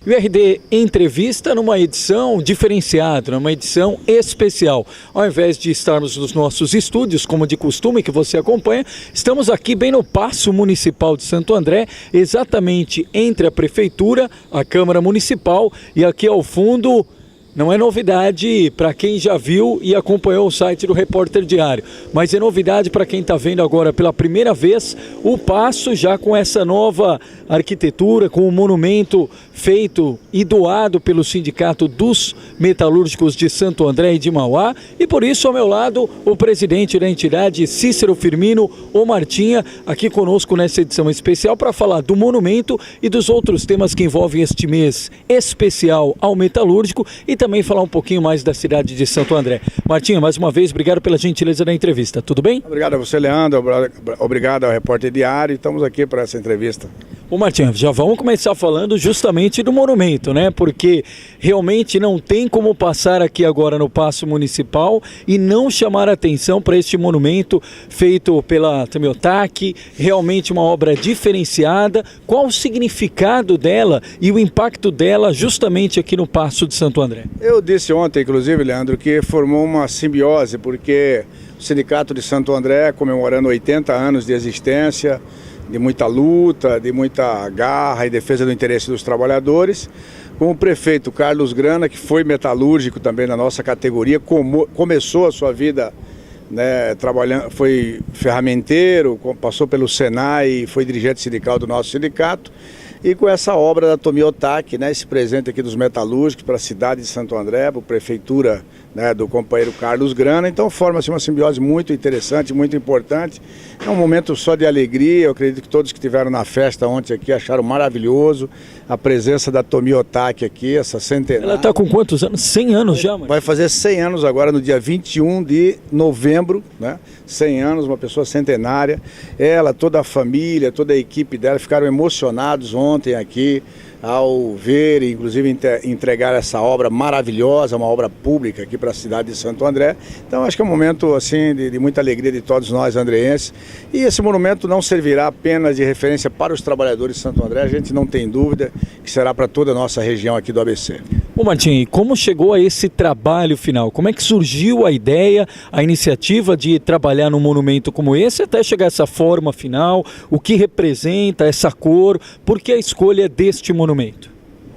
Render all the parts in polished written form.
E o RD Entrevista numa edição diferenciada, numa edição especial. Ao invés de estarmos nos nossos estúdios, como de costume que você acompanha, estamos aqui bem no Paço Municipal de Santo André, exatamente entre a Prefeitura, a Câmara Municipal e aqui ao fundo... Não é novidade para quem já viu e acompanhou o site do Repórter Diário, mas é novidade para quem está vendo agora pela primeira vez o Paço já com essa nova arquitetura, com o monumento feito e doado pelo Sindicato dos Metalúrgicos de Santo André e de Mauá. E por isso, ao meu lado, o presidente da entidade, Cícero Firmino, o Martinha, aqui conosco nessa edição especial para falar do monumento e dos outros temas que envolvem este mês especial ao metalúrgico e também falar um pouquinho mais da cidade de Santo André. Martinha, mais uma vez, obrigado pela gentileza da entrevista, tudo bem? Obrigado a você, Leandro, obrigado ao Repórter Diário, estamos aqui para essa entrevista. Ô Martinha, já vamos começar falando justamente do monumento, né? Porque realmente não tem como passar aqui agora no Paço Municipal e não chamar a atenção para este monumento feito pela Tomiotaque, realmente uma obra diferenciada. Qual o significado dela e o impacto dela justamente aqui no Paço de Santo André? Eu disse ontem, inclusive, Leandro, que formou uma simbiose, porque o Sindicato de Santo André, comemorando 80 anos de existência, de muita luta, de muita garra e defesa do interesse dos trabalhadores, com o prefeito Carlos Grana, que foi metalúrgico também na nossa categoria, começou a sua vida, né, trabalhando, foi ferramenteiro, passou pelo Senai e foi dirigente sindical do nosso sindicato, e com essa obra da Tomiotaque, né, esse presente aqui dos metalúrgicos para a cidade de Santo André, para a prefeitura, né, do companheiro Carlos Grana, então forma-se uma simbiose muito interessante, muito importante. É um momento só de alegria, eu acredito que todos que estiveram na festa ontem aqui acharam maravilhoso a presença da Tomiotaque aqui, essa centenária. Ela está com quantos anos? 100 anos já, mano? Vai fazer 100 anos agora no dia 21 de novembro, né? 100 anos, uma pessoa centenária. Ela, toda a família, toda a equipe dela ficaram emocionados ontem aqui ao ver, inclusive entregar essa obra maravilhosa, uma obra pública aqui para a cidade de Santo André. Então acho que é um momento assim de muita alegria de todos nós andreenses. E esse monumento não servirá apenas de referência para os trabalhadores de Santo André, a gente não tem dúvida que será para toda a nossa região aqui do ABC. Ô Martim, como chegou a esse trabalho final? Como é que surgiu a ideia, a iniciativa de trabalhar num monumento como esse até chegar a essa forma final? O que representa essa cor? Por que a escolha deste monumento?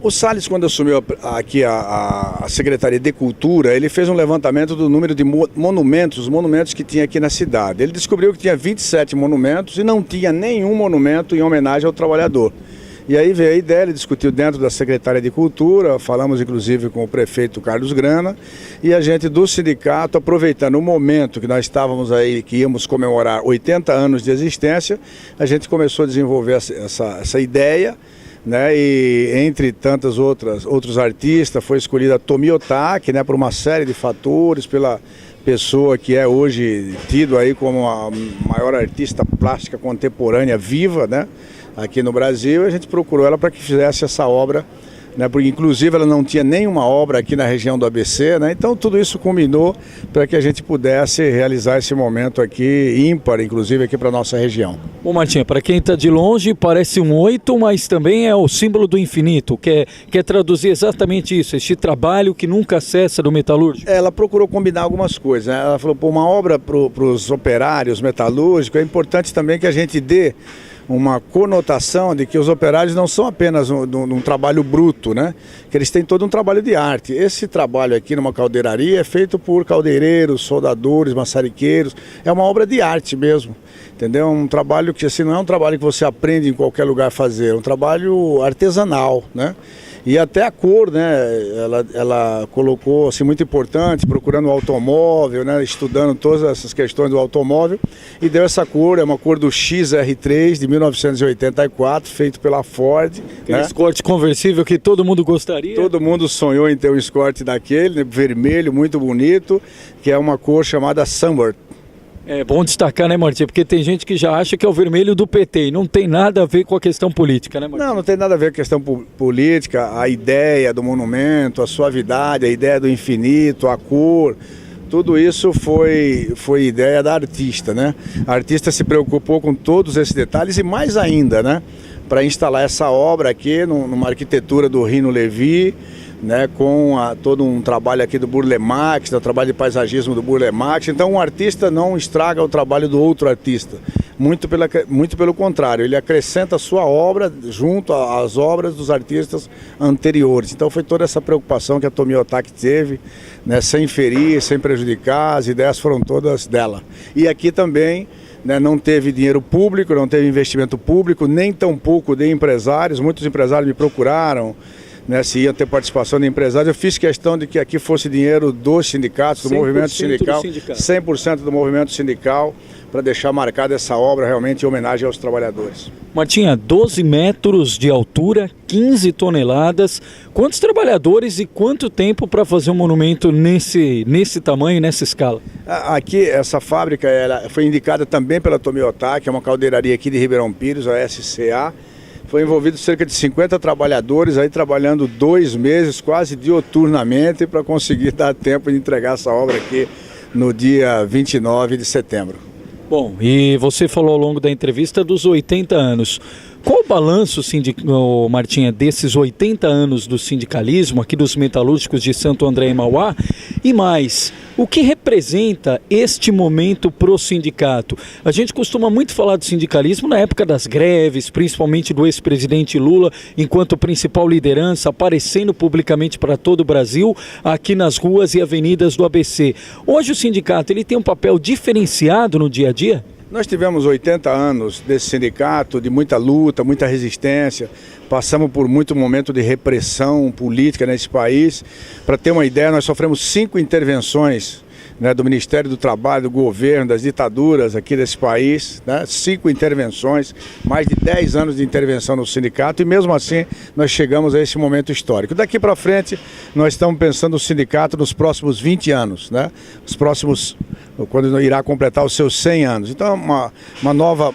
O Salles, quando assumiu aqui a Secretaria de Cultura, ele fez um levantamento do número de monumentos, os monumentos que tinha aqui na cidade. Ele descobriu que tinha 27 monumentos e não tinha nenhum monumento em homenagem ao trabalhador. E aí veio a ideia, ele discutiu dentro da Secretaria de Cultura, falamos inclusive com o prefeito Carlos Grana, e a gente do sindicato, aproveitando o momento que nós estávamos aí, que íamos comemorar 80 anos de existência, a gente começou a desenvolver essa ideia, né? E entre tantas outros artistas, foi escolhida a Tomiotaque, né, por uma série de fatores, pela pessoa que é hoje tido aí como a maior artista plástica contemporânea viva, né, aqui no Brasil. A gente procurou ela para que fizesse essa obra, né, porque inclusive ela não tinha nenhuma obra aqui na região do ABC, né, então tudo isso combinou para que a gente pudesse realizar esse momento aqui ímpar, inclusive aqui para a nossa região. Bom, Martinha, para quem está de longe parece um 8, mas também é o símbolo do infinito, quer traduzir exatamente isso, este trabalho que nunca cessa do metalúrgico. Ela procurou combinar algumas coisas, né? Ela falou, uma obra para os operários metalúrgicos, é importante também que a gente dê uma conotação de que os operários não são apenas um trabalho bruto, né? Que eles têm todo um trabalho de arte. Esse trabalho aqui numa caldeiraria é feito por caldeireiros, soldadores, maçariqueiros, é uma obra de arte mesmo, entendeu? Um trabalho que assim, não é um trabalho que você aprende em qualquer lugar a fazer, é um trabalho artesanal, né? E até a cor, né, ela colocou, assim, muito importante, procurando o automóvel, né, estudando todas essas questões do automóvel, e deu essa cor, é uma cor do XR3 de 1984, feito pela Ford. Aquele Escort conversível que todo mundo gostaria. Todo mundo sonhou em ter um Escort daquele, né, vermelho, muito bonito, que é uma cor chamada Sunbird. É bom destacar, né, Martim? Porque tem gente que já acha que é o vermelho do PT e não tem nada a ver com a questão política, né, Martim? Não tem nada a ver com a questão política, a ideia do monumento, a suavidade, a ideia do infinito, a cor. Tudo isso foi ideia da artista, né? A artista se preocupou com todos esses detalhes e mais ainda, né? para instalar essa obra aqui numa arquitetura do Rino Levi, né, com todo um trabalho aqui do Burle Marx, o trabalho de paisagismo do Burle Marx. Então um artista não estraga o trabalho do outro artista, muito pelo contrário, ele acrescenta a sua obra junto às obras dos artistas anteriores. Então foi toda essa preocupação que a Tomi Otaki teve, né, sem ferir, sem prejudicar, as ideias foram todas dela. E aqui também, né, não teve dinheiro público, não teve investimento público, nem tampouco de empresários. Muitos empresários me procuraram, né, se ia ter participação de empresários. Eu fiz questão de que aqui fosse dinheiro dos sindicatos, do movimento sindical, 100% do movimento sindical, para deixar marcada essa obra realmente em homenagem aos trabalhadores. Martinha, 12 metros de altura, 15 toneladas. Quantos trabalhadores e quanto tempo para fazer um monumento nesse tamanho, nessa escala? Aqui, essa fábrica ela foi indicada também pela Tomi Otaki, é uma caldeiraria aqui de Ribeirão Pires, a SCA. Foi envolvido cerca de 50 trabalhadores, aí trabalhando 2 meses, quase dioturnamente, para conseguir dar tempo de entregar essa obra aqui no dia 29 de setembro. Bom, e você falou ao longo da entrevista dos 80 anos. Qual o balanço, Martinha, desses 80 anos do sindicalismo, aqui dos metalúrgicos de Santo André e Mauá? E mais, o que representa este momento para o sindicato? A gente costuma muito falar do sindicalismo na época das greves, principalmente do ex-presidente Lula, enquanto principal liderança, aparecendo publicamente para todo o Brasil, aqui nas ruas e avenidas do ABC. Hoje o sindicato ele tem um papel diferenciado no dia a dia? Nós tivemos 80 anos desse sindicato, de muita luta, muita resistência, passamos por muito momento de repressão política nesse país. Para ter uma ideia, nós sofremos 5 intervenções, né, do Ministério do Trabalho, do governo, das ditaduras aqui desse país, né, 5 intervenções, mais de 10 anos de intervenção no sindicato, e mesmo assim nós chegamos a esse momento histórico. Daqui para frente nós estamos pensando no sindicato nos próximos 20 anos, né, os próximos, quando irá completar os seus 100 anos. Então um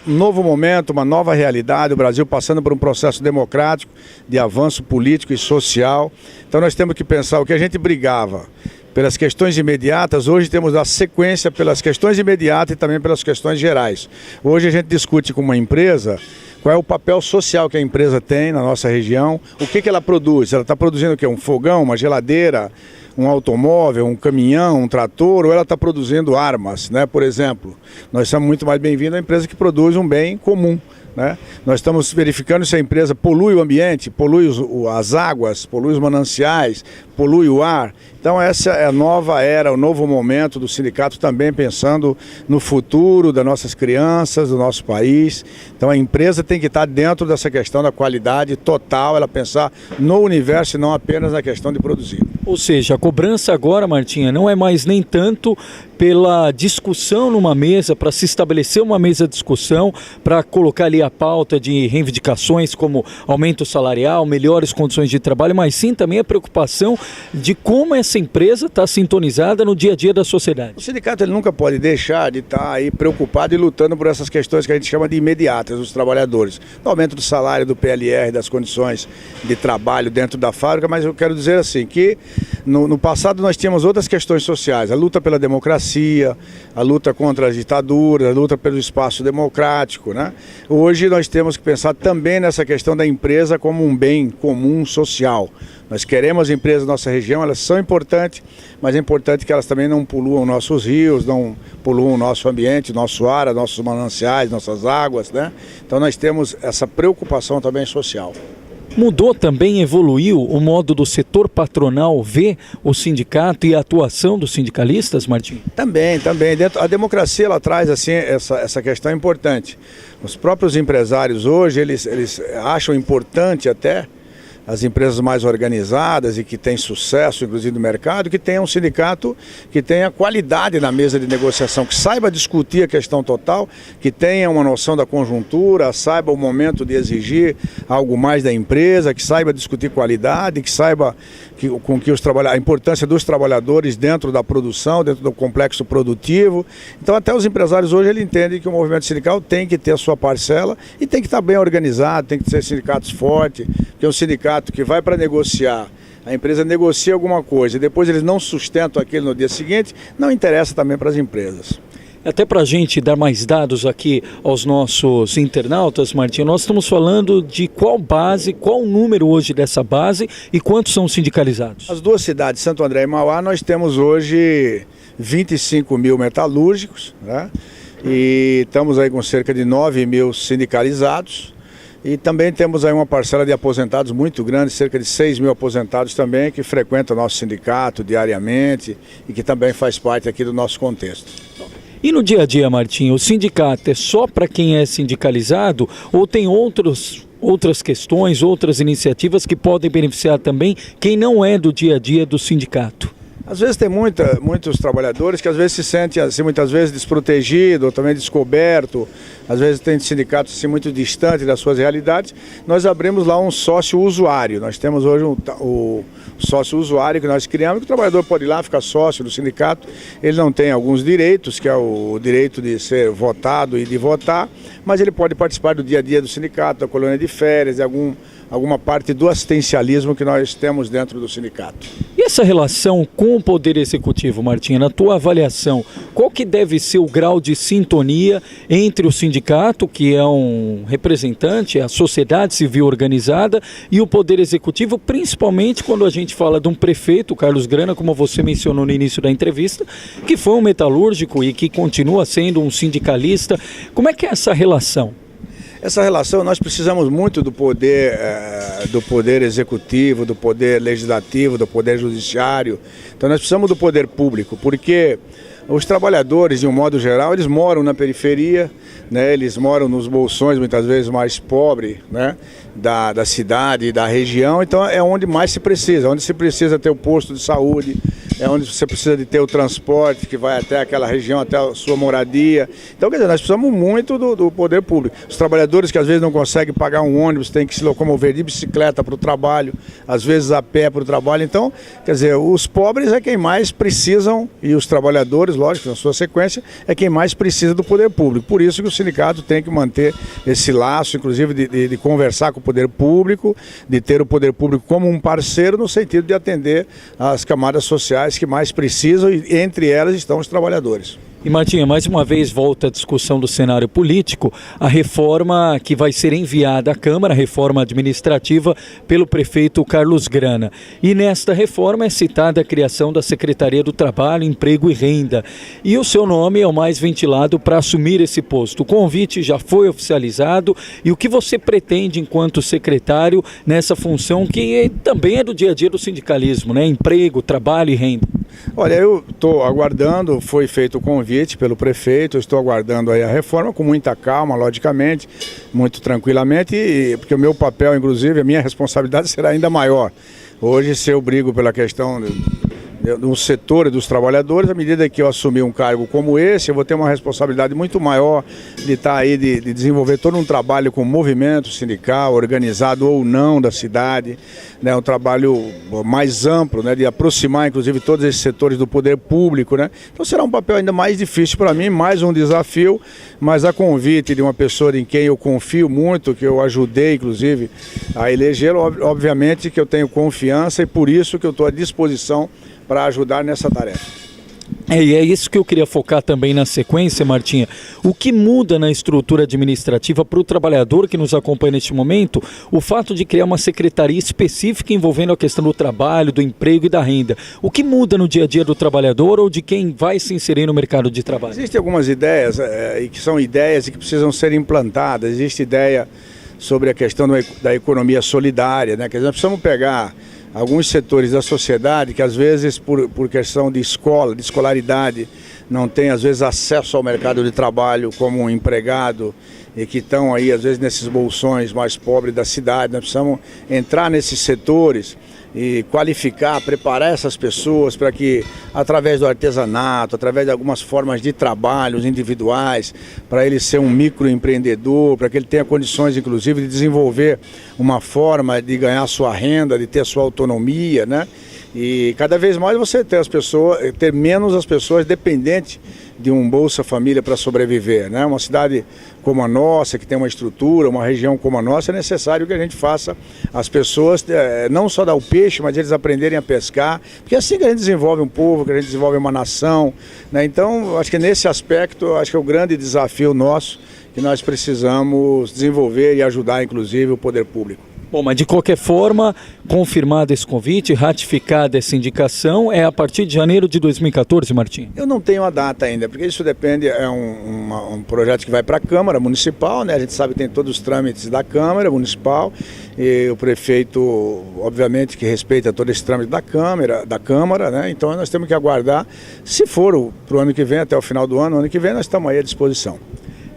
novo momento, uma nova realidade, o Brasil passando por um processo democrático, de avanço político e social. Então nós temos que pensar o que a gente brigava pelas questões imediatas, hoje temos a sequência pelas questões imediatas e também pelas questões gerais. Hoje a gente discute com uma empresa qual é o papel social que a empresa tem na nossa região, o que ela produz. Ela está produzindo o quê? Um fogão, uma geladeira, um automóvel, um caminhão, um trator, ou ela está produzindo armas, né? Por exemplo, nós somos muito mais bem-vindos à empresa que produz um bem comum, né? Nós estamos verificando se a empresa polui o ambiente, polui as águas, polui os mananciais, polui o ar. Então essa é a nova era, o novo momento do sindicato também pensando no futuro das nossas crianças, do nosso país. Então a empresa tem que estar dentro dessa questão da qualidade total, ela pensar no universo e não apenas na questão de produzir. Ou seja, a cobrança agora, Martinha, não é mais nem tanto pela discussão numa mesa, para se estabelecer uma mesa de discussão, para colocar ali a pauta de reivindicações como aumento salarial, melhores condições de trabalho, mas sim também a preocupação de como essa empresa está sintonizada no dia a dia da sociedade. O sindicato ele nunca pode deixar de estar aí preocupado e lutando por essas questões que a gente chama de imediatas dos trabalhadores. O aumento do salário, do PLR, das condições de trabalho dentro da fábrica, mas eu quero dizer assim que no passado nós tínhamos outras questões sociais, a luta pela democracia, a luta contra as ditaduras, a luta pelo espaço democrático, né? Hoje nós temos que pensar também nessa questão da empresa como um bem comum social. Nós queremos as empresas da nossa região, elas são importantes, mas é importante que elas também não poluam nossos rios, não poluam o nosso ambiente, nosso ar, nossos mananciais, nossas águas, né? Então nós temos essa preocupação também social. Mudou também, evoluiu o modo do setor patronal ver o sindicato e a atuação dos sindicalistas, Martim? Também. A democracia ela traz assim, essa questão importante. Os próprios empresários hoje, eles acham importante até as empresas mais organizadas e que têm sucesso, inclusive no mercado, que tenha um sindicato que tenha qualidade na mesa de negociação, que saiba discutir a questão total, que tenha uma noção da conjuntura, saiba o momento de exigir algo mais da empresa, que saiba discutir qualidade, que saiba a importância dos trabalhadores dentro da produção, dentro do complexo produtivo. Então até os empresários hoje ele entendem que o movimento sindical tem que ter a sua parcela e tem que estar bem organizado, tem que ser sindicatos fortes, porque um sindicato que vai para negociar, a empresa negocia alguma coisa e depois eles não sustentam aquilo no dia seguinte, não interessa também para as empresas. Até para a gente dar mais dados aqui aos nossos internautas, Martinho, nós estamos falando de qual base, qual o número hoje dessa base e quantos são sindicalizados? As duas cidades, Santo André e Mauá, nós temos hoje 25 mil metalúrgicos, né? E estamos aí com cerca de 9 mil sindicalizados. E também temos aí uma parcela de aposentados muito grande, cerca de 6 mil aposentados também, que frequentam o nosso sindicato diariamente e que também faz parte aqui do nosso contexto. E no dia a dia, Martinho, o sindicato é só para quem é sindicalizado ou tem outras questões, outras iniciativas que podem beneficiar também quem não é do dia a dia do sindicato? Às vezes tem muitos trabalhadores que às vezes se sentem assim, muitas vezes desprotegido ou também descoberto, às vezes tem sindicatos assim, muito distantes das suas realidades. Nós abrimos lá um sócio usuário, nós temos hoje o sócio usuário que nós criamos, que o trabalhador pode ir lá, ficar sócio do sindicato, ele não tem alguns direitos, que é o direito de ser votado e de votar, mas ele pode participar do dia a dia do sindicato, da colônia de férias, de alguma parte do assistencialismo que nós temos dentro do sindicato. E essa relação com o Poder Executivo, Martinho, na tua avaliação, qual que deve ser o grau de sintonia entre o sindicato, que é um representante, a sociedade civil organizada, e o Poder Executivo, principalmente quando a gente fala de um prefeito, o Carlos Grana, como você mencionou no início da entrevista, que foi um metalúrgico e que continua sendo um sindicalista. Como é que é essa relação? Essa relação, nós precisamos muito do poder executivo, do poder legislativo, do poder judiciário. Então nós precisamos do poder público, porque os trabalhadores, de um modo geral, eles moram na periferia, né? Eles moram nos bolsões, muitas vezes mais pobres, né? da cidade, da região. Então é onde mais se precisa, onde se precisa ter o posto de saúde, é onde você precisa de ter o transporte que vai até aquela região, até a sua moradia. Então, quer dizer, nós precisamos muito do poder público. Os trabalhadores que às vezes não conseguem pagar um ônibus, têm que se locomover de bicicleta para o trabalho, às vezes a pé para o trabalho. Então, quer dizer, os pobres é quem mais precisam, e os trabalhadores, lógico, na sua sequência, é quem mais precisa do poder público. Por isso que o sindicato tem que manter esse laço, inclusive de conversar com o poder público, de ter o poder público como um parceiro no sentido de atender as camadas sociais que mais precisam, e entre elas estão os trabalhadores. E Martinha, mais uma vez volta a discussão do cenário político, a reforma que vai ser enviada à Câmara, a reforma administrativa pelo prefeito Carlos Grana. E nesta reforma é citada a criação da Secretaria do Trabalho, Emprego e Renda. E o seu nome é o mais ventilado para assumir esse posto. O convite já foi oficializado e o que você pretende enquanto secretário nessa função que também é do dia a dia do sindicalismo, né? Emprego, trabalho e renda. Olha, eu estou aguardando, foi feito o convite pelo prefeito, eu estou aguardando aí a reforma com muita calma, logicamente, muito tranquilamente, porque o meu papel, inclusive, a minha responsabilidade será ainda maior. Hoje, se eu brigo pela questão do setor e dos trabalhadores, à medida que eu assumir um cargo como esse, eu vou ter uma responsabilidade muito maior de estar aí, de desenvolver todo um trabalho com movimento sindical, organizado ou não da cidade, né, um trabalho mais amplo, né, de aproximar inclusive todos esses setores do poder público, né. Então será um papel ainda mais difícil para mim, mais um desafio, mas a convite de uma pessoa em quem eu confio muito, que eu ajudei inclusive a elegê-lo, obviamente que eu tenho confiança e por isso que eu estou à disposição para ajudar nessa tarefa. E é isso que eu queria focar também na sequência, Martinha. O que muda na estrutura administrativa para o trabalhador que nos acompanha neste momento, o fato de criar uma secretaria específica envolvendo a questão do trabalho, do emprego e da renda. O que muda no dia a dia do trabalhador ou de quem vai se inserir no mercado de trabalho? Existem algumas ideias, e que são ideias que precisam ser implantadas. Existe ideia sobre a questão da economia solidária, né? Quer dizer, nós precisamos pegar alguns setores da sociedade que às vezes por questão de escolaridade, não tem às vezes acesso ao mercado de trabalho como um empregado e que estão aí às vezes nesses bolsões mais pobres da cidade. Nós precisamos entrar nesses setores e qualificar, preparar essas pessoas para que, através do artesanato, através de algumas formas de trabalhos individuais, para ele ser um microempreendedor, para que ele tenha condições, inclusive, de desenvolver uma forma de ganhar sua renda, de ter sua autonomia, né? E cada vez mais você ter menos as pessoas dependentes de um Bolsa Família para sobreviver, né? Uma cidade como a nossa, que tem uma estrutura, uma região como a nossa, é necessário que a gente faça as pessoas não só dar o peixe, mas eles aprenderem a pescar, porque é assim que a gente desenvolve um povo, que a gente desenvolve uma nação, né? Então, acho que nesse aspecto, acho que é o grande desafio nosso, que nós precisamos desenvolver e ajudar, inclusive, o poder público. Bom, mas de qualquer forma, confirmado esse convite, ratificada essa indicação, é a partir de janeiro de 2014, Martim? Eu não tenho a data ainda, porque isso depende, é um projeto que vai para a Câmara Municipal, né? A gente sabe que tem todos os trâmites da Câmara Municipal, e o prefeito, obviamente, que respeita todo esse trâmite da Câmara, né? Então nós temos que aguardar, se for para o ano que vem, até o final do ano que vem, nós estamos aí à disposição.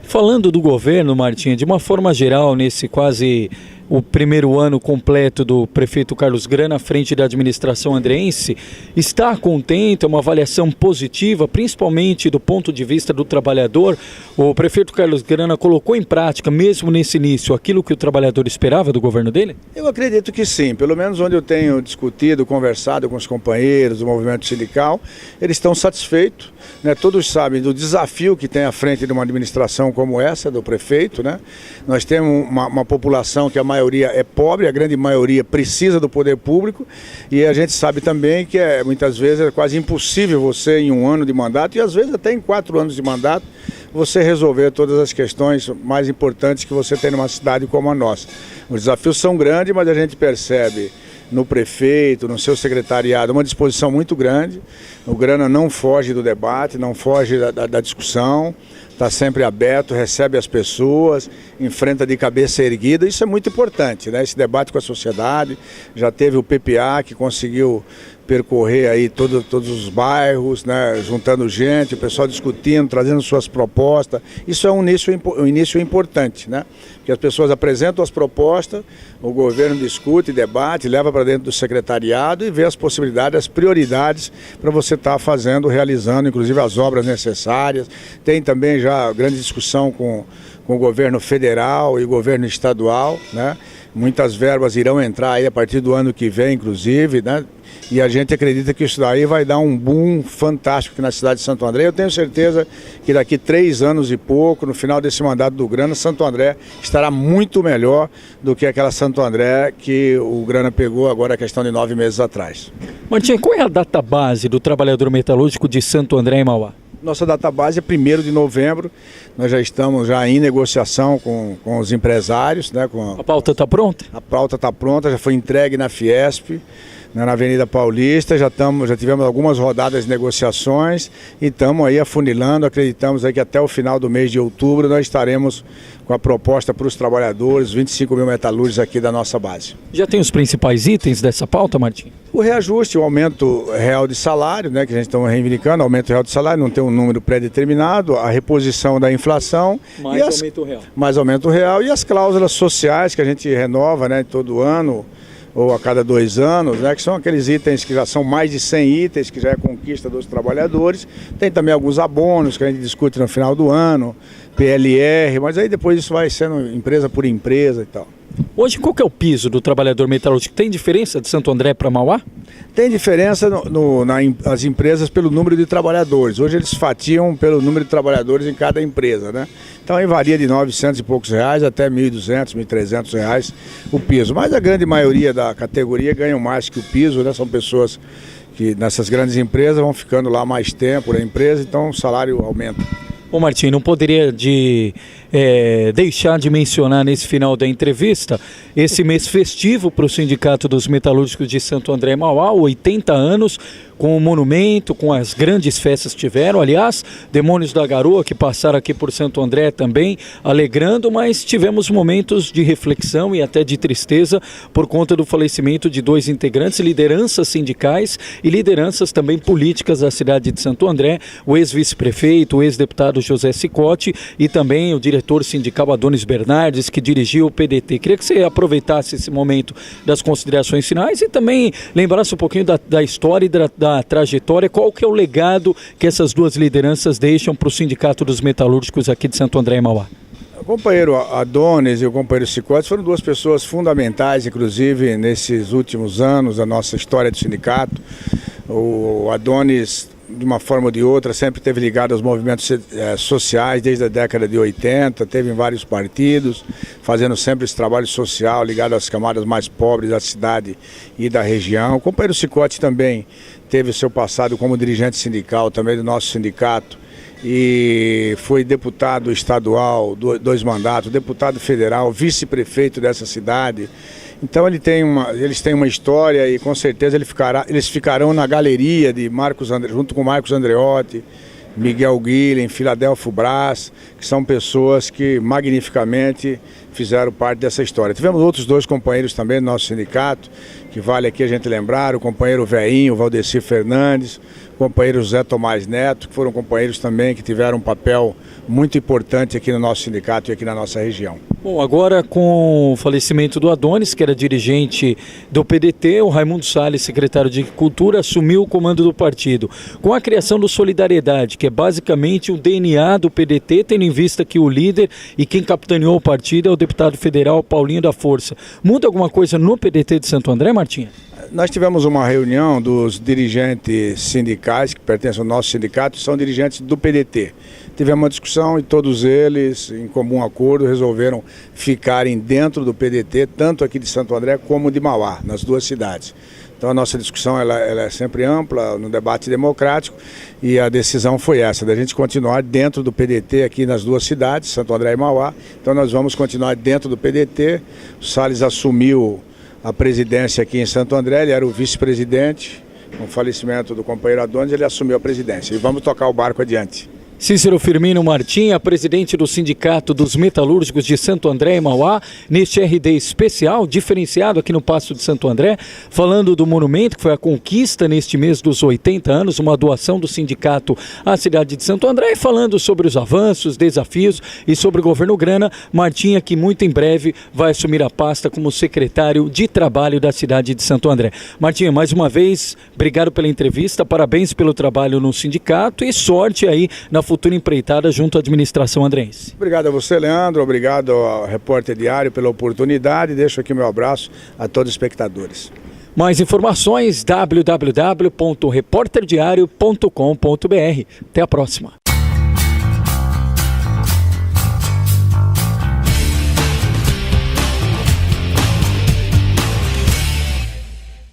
Falando do governo, Martim, de uma forma geral, nesse quase o primeiro ano completo do prefeito Carlos Grana à frente da administração andreense, está contente, é uma avaliação positiva, principalmente do ponto de vista do trabalhador? O prefeito Carlos Grana colocou em prática, mesmo nesse início, aquilo que o trabalhador esperava do governo dele? Eu acredito que sim, pelo menos onde eu tenho discutido, conversado com os companheiros do movimento sindical, eles estão satisfeitos, né? Todos sabem do desafio que tem à frente de uma administração como essa, do prefeito, né? Nós temos uma população que a maioria é pobre, a grande maioria precisa do poder público, e a gente sabe também que muitas vezes é quase impossível você, em um ano de mandato, e às vezes até em 4 anos de mandato, você resolver todas as questões mais importantes que você tem numa cidade como a nossa. Os desafios são grandes, mas a gente percebe no prefeito, no seu secretariado, uma disposição muito grande. O Grana não foge do debate, não foge da discussão, está sempre aberto, recebe as pessoas, enfrenta de cabeça erguida. Isso é muito importante, né? Esse debate com a sociedade. Já teve o PPA, que conseguiu percorrer aí todos os bairros, né, juntando gente, o pessoal discutindo, trazendo suas propostas. Isso é um início importante, né? Que as pessoas apresentam as propostas, o governo discute, debate, leva para dentro do secretariado e vê as possibilidades, as prioridades para você estar realizando, inclusive as obras necessárias. Tem também já grande discussão com o governo federal e o governo estadual, né? Muitas verbas irão entrar aí a partir do ano que vem, inclusive, né? E a gente acredita que isso daí vai dar um boom fantástico aqui na cidade de Santo André. Eu tenho certeza que daqui 3 anos e pouco, no final desse mandato do Grana, Santo André estará muito melhor do que aquela Santo André que o Grana pegou agora a questão de 9 meses atrás. Martim, qual é a data base do trabalhador metalúrgico de Santo André e Mauá? Nossa database é 1º de novembro, nós já estamos em negociação com os empresários, né? A pauta está pronta? A pauta está pronta, já foi entregue na Fiesp, né, na Avenida Paulista, já tivemos algumas rodadas de negociações e estamos aí afunilando, acreditamos aí que até o final do mês de outubro nós estaremos com a proposta para os trabalhadores, 25 mil metalúrgicos aqui da nossa base. Já tem os principais itens dessa pauta, Martim? O reajuste, o aumento real de salário, né, que a gente está reivindicando, aumento real de salário, não tem um número pré-determinado, a reposição da inflação. Mais aumento real e as cláusulas sociais que a gente renova, né, todo ano ou a cada 2 anos, né, que são aqueles itens que já são mais de 100 itens, que já é conquista dos trabalhadores. Tem também alguns abonos que a gente discute no final do ano, PLR, mas aí depois isso vai sendo empresa por empresa e tal. Hoje, qual que é o piso do trabalhador metalúrgico? Tem diferença de Santo André para Mauá? Tem diferença nas empresas pelo número de trabalhadores. Hoje eles fatiam pelo número de trabalhadores em cada empresa, né? Então aí varia de 900 e poucos reais até 1.200, 1.300 reais o piso. Mas a grande maioria da categoria ganham mais que o piso, né? São pessoas que nessas grandes empresas vão ficando lá mais tempo na empresa, então o salário aumenta. Ô Martim, não poderia deixar de mencionar nesse final da entrevista esse mês festivo para o Sindicato dos Metalúrgicos de Santo André e Mauá, 80 anos, com o monumento, com as grandes festas que tiveram. Aliás, Demônios da Garoa, que passaram aqui por Santo André também, alegrando, mas tivemos momentos de reflexão e até de tristeza por conta do falecimento de 2 integrantes, lideranças sindicais e lideranças também políticas da cidade de Santo André, o ex-vice-prefeito, o ex-deputado José Cicotti e também o diretor sindical Adonis Bernardes, que dirigiu o PDT. Queria que você aproveitasse esse momento das considerações finais e também lembrasse um pouquinho da história e da trajetória. Qual que é o legado que essas 2 lideranças deixam para o Sindicato dos Metalúrgicos aqui de Santo André e Mauá? companheiro Adonis e o companheiro Cicotes foram duas pessoas fundamentais, inclusive, nesses últimos anos da nossa história do sindicato. O Adonis, de uma forma ou de outra, sempre esteve ligado aos movimentos sociais desde a década de 80, teve em vários partidos, fazendo sempre esse trabalho social ligado às camadas mais pobres da cidade e da região. O companheiro Cicotes também teve o seu passado como dirigente sindical, também do nosso sindicato, e foi deputado estadual, 2 mandatos, deputado federal, vice-prefeito dessa cidade. Então eles têm uma história e com certeza eles ficarão na galeria de junto com Marcos Andreotti, Miguel Guilhem, Filadelfo Braz, que são pessoas que magnificamente fizeram parte dessa história. Tivemos outros 2 companheiros também do nosso sindicato, que vale aqui a gente lembrar, o companheiro Veinho, Valdeci Fernandes, o companheiro José Tomás Neto, que foram companheiros também que tiveram um papel muito importante aqui no nosso sindicato e aqui na nossa região. Bom, agora com o falecimento do Adonis, que era dirigente do PDT, o Raimundo Salles, secretário de Cultura, assumiu o comando do partido. Com a criação do Solidariedade, que é basicamente o DNA do PDT, tendo em vista que o líder e quem capitaneou o partido é o deputado federal Paulinho da Força. Muda alguma coisa no PDT de Santo André, Martinha? Nós tivemos uma reunião dos dirigentes sindicais que pertencem ao nosso sindicato, são dirigentes do PDT. Tivemos uma discussão e todos eles, em comum acordo, resolveram ficarem dentro do PDT, tanto aqui de Santo André como de Mauá, nas 2 cidades. Então a nossa discussão ela é sempre ampla, no debate democrático, e a decisão foi essa, da gente continuar dentro do PDT aqui nas 2 cidades, Santo André e Mauá. Então nós vamos continuar dentro do PDT. O Salles assumiu a presidência aqui em Santo André, ele era o vice-presidente. Com o falecimento do companheiro Adonis, ele assumiu a presidência e vamos tocar o barco adiante. Cícero Firmino Martinha, presidente do Sindicato dos Metalúrgicos de Santo André e Mauá, neste RD especial, diferenciado aqui no Paço de Santo André, falando do monumento que foi a conquista neste mês dos 80 anos, uma doação do sindicato à cidade de Santo André, e falando sobre os avanços, desafios e sobre o governo Grana. Martinha, que muito em breve vai assumir a pasta como secretário de Trabalho da cidade de Santo André. Martinha, mais uma vez, obrigado pela entrevista, parabéns pelo trabalho no sindicato e sorte aí na futura empreitada junto à administração andrense. Obrigado a você, Leandro, obrigado ao Repórter Diário pela oportunidade, deixo aqui meu abraço a todos os espectadores. Mais informações, www.reporterdiario.com.br. Até a próxima.